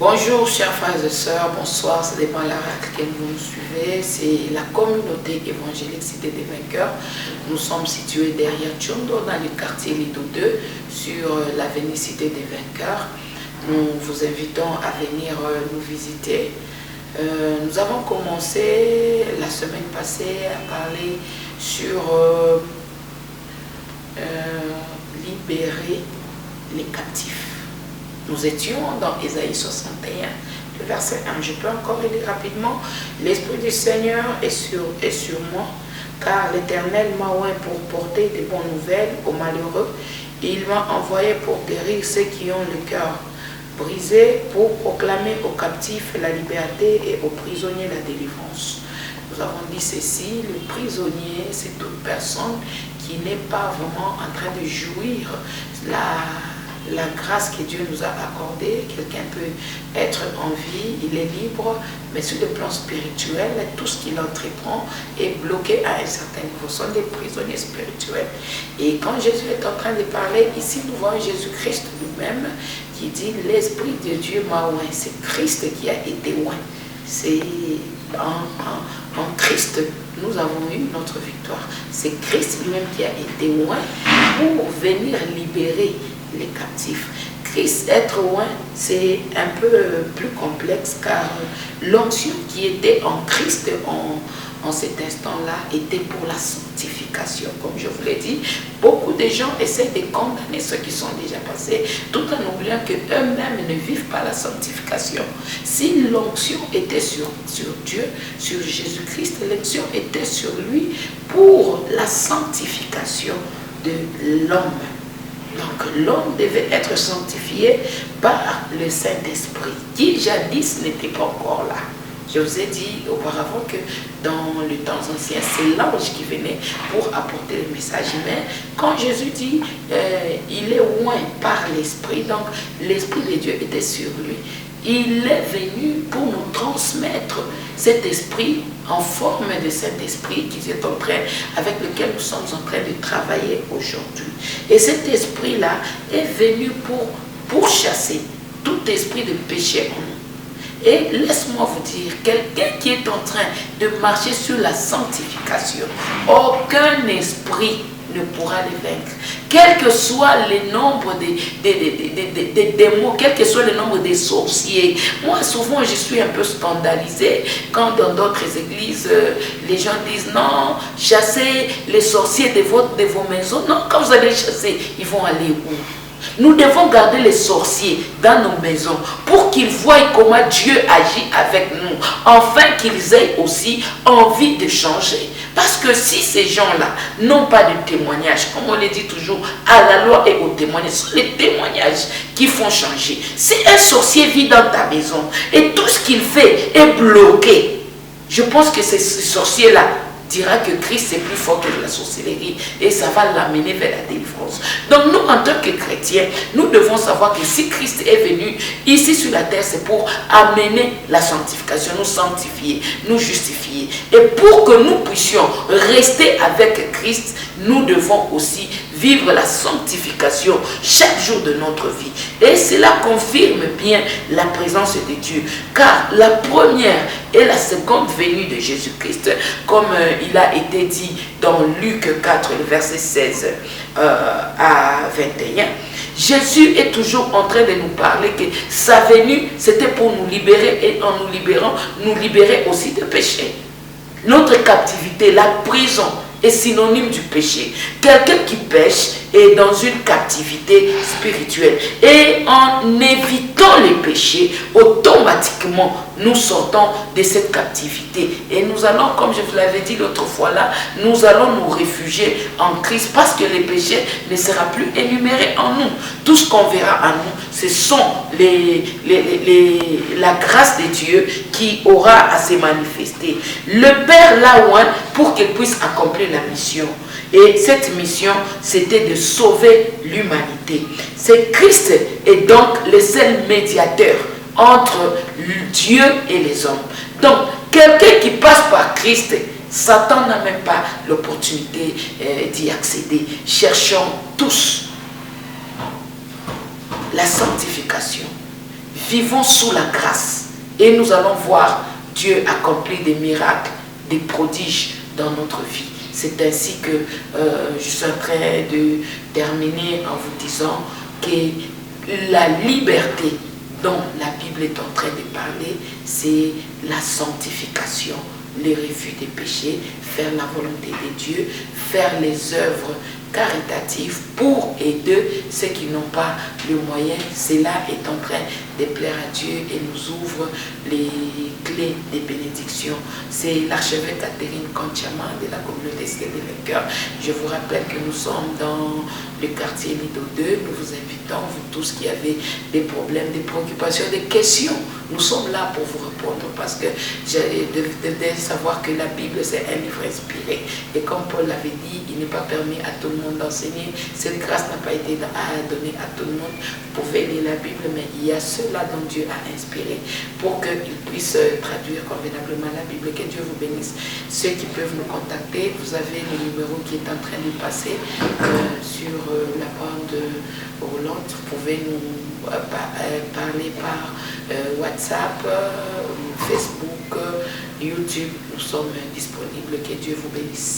Bonjour chers frères et sœurs, bonsoir, ça dépend de la rate que vous nous suivez. C'est la communauté évangélique Cité des Vainqueurs. Nous sommes situés derrière Tchondo dans le quartier Lido 2 sur l'avenue Cité des Vainqueurs. Nous vous invitons à venir nous visiter. Nous avons commencé la semaine passée à parler sur libérer les captifs. Nous étions dans Ésaïe 61, le verset 1. Je peux encore lire rapidement. L'Esprit du Seigneur est sur moi, car l'Éternel m'a oint pour porter des bonnes nouvelles aux malheureux. Il m'a envoyé pour guérir ceux qui ont le cœur brisé, pour proclamer aux captifs la liberté et aux prisonniers la délivrance. Nous avons dit ceci, le prisonnier, c'est toute personne qui n'est pas vraiment en train de jouir la grâce que Dieu nous a accordée. Quelqu'un peut être en vie, il est libre, mais sur le plan spirituel, tout ce qu'il entreprend est bloqué à un certain niveau. Ce sont des prisonniers spirituels. Et quand Jésus est en train de parler, ici nous voyons Jésus-Christ lui-même qui dit « L'Esprit de Dieu m'a oint ». C'est Christ qui a été oint. C'est en Christ, nous avons eu notre victoire. C'est Christ lui-même qui a été oint pour venir libérer les captifs. Christ, être oint, c'est un peu plus complexe car l'onction qui était en Christ en cet instant-là était pour la sanctification. Comme je vous l'ai dit, beaucoup de gens essaient de condamner ceux qui sont déjà passés tout en oubliant qu'eux-mêmes ne vivent pas la sanctification. Si l'onction était sur Dieu, sur Jésus-Christ, l'onction était sur lui pour la sanctification de l'homme. Donc l'homme devait être sanctifié par le Saint-Esprit, qui jadis n'était pas encore là. Je vous ai dit auparavant que dans le temps ancien, c'est l'ange qui venait pour apporter le message. Mais quand Jésus dit il est oint par l'Esprit, donc l'Esprit de Dieu était sur lui. Il est venu pour nous transmettre cet esprit en forme de Saint-Esprit avec lequel nous sommes en train de travailler aujourd'hui. Et cet esprit-là est venu pour chasser tout esprit de péché en nous. Et laisse-moi vous dire, quelqu'un qui est en train de marcher sur la sanctification, aucun esprit ne pourra les vaincre. Quel que soit le nombre des démons, quel que soit le nombre des sorciers. Moi, souvent, je suis un peu scandalisée quand dans d'autres églises, les gens disent non, chassez les sorciers de vos maisons. Non, quand vous allez chasser, ils vont aller où? Nous devons garder les sorciers dans nos maisons pour qu'ils voient comment Dieu agit avec nous, afin qu'ils aient aussi envie de changer. Parce que si ces gens-là n'ont pas de témoignage, comme on le dit toujours, à la loi et au témoignage, ce sont les témoignages qui font changer. Si un sorcier vit dans ta maison et tout ce qu'il fait est bloqué, je pense que ce sorcier-là dira que Christ est plus fort que la sorcellerie et ça va l'amener vers la délivrance. Donc nous, en tant que chrétiens, nous devons savoir que si Christ est venu ici sur la terre, c'est pour amener la sanctification, nous sanctifier, nous justifier. Et pour que nous puissions rester avec Christ, nous devons aussi vivre la sanctification chaque jour de notre vie. Et cela confirme bien la présence de Dieu. Car la première et la seconde venue de Jésus-Christ, comme il a été dit dans Luc 4, le verset 16 à 21, Jésus est toujours en train de nous parler que sa venue, c'était pour nous libérer et en nous libérant, nous libérer aussi de péché. Notre captivité, la prison, est synonyme du péché. Quelqu'un qui pêche est dans une captivité spirituelle. Et en évitant les péchés, automatiquement, nous sortons de cette captivité. Et nous allons, comme je vous l'avais dit l'autre fois là, nous allons nous réfugier en Christ parce que les péchés ne seront plus énumérés en nous. Tout ce qu'on verra en nous, ce sont la grâce de Dieu qui aura à se manifester. Le Père l'a oint pour qu'il puisse accomplir la mission. Et cette mission, c'était de sauver l'humanité. C'est Christ est donc le seul médiateur entre Dieu et les hommes. Donc, quelqu'un qui passe par Christ, Satan n'a même pas l'opportunité d'y accéder. Cherchons tous la sanctification. vivons sous la grâce et nous allons voir Dieu accomplir des miracles, des prodiges dans notre vie. C'est ainsi que je suis en train de terminer en vous disant que la liberté dont la Bible est en train de parler, c'est la sanctification, le refus des péchés, faire la volonté de Dieu, faire les œuvres caritatives pour aider ceux qui n'ont pas le moyen. Cela est en train de plaire à Dieu et nous ouvre les clés des bénédictions. C'est l'archevêque Catherine Contiama de la communauté Ciel des Vainqueurs. Je vous rappelle que nous sommes dans le quartier Lido 2. Nous vous invitons, vous tous qui avez des problèmes, des préoccupations, des questions. Nous sommes là pour vous répondre parce que j'ai de savoir que la Bible c'est un livre inspiré. Et comme Paul l'avait dit, il n'est pas permis à tout le monde d'enseigner. Cette grâce n'a pas été donnée à tout le monde. Vous pouvez lire la Bible, mais il y a ceux-là dont Dieu a inspiré pour qu'ils puissent traduire convenablement la Bible. Que Dieu vous bénisse. Ceux qui peuvent nous contacter, vous avez le numéro qui est en train de passer sur la bande roulante. Vous pouvez nous parler par WhatsApp, Facebook, YouTube. Nous sommes disponibles. Que Dieu vous bénisse.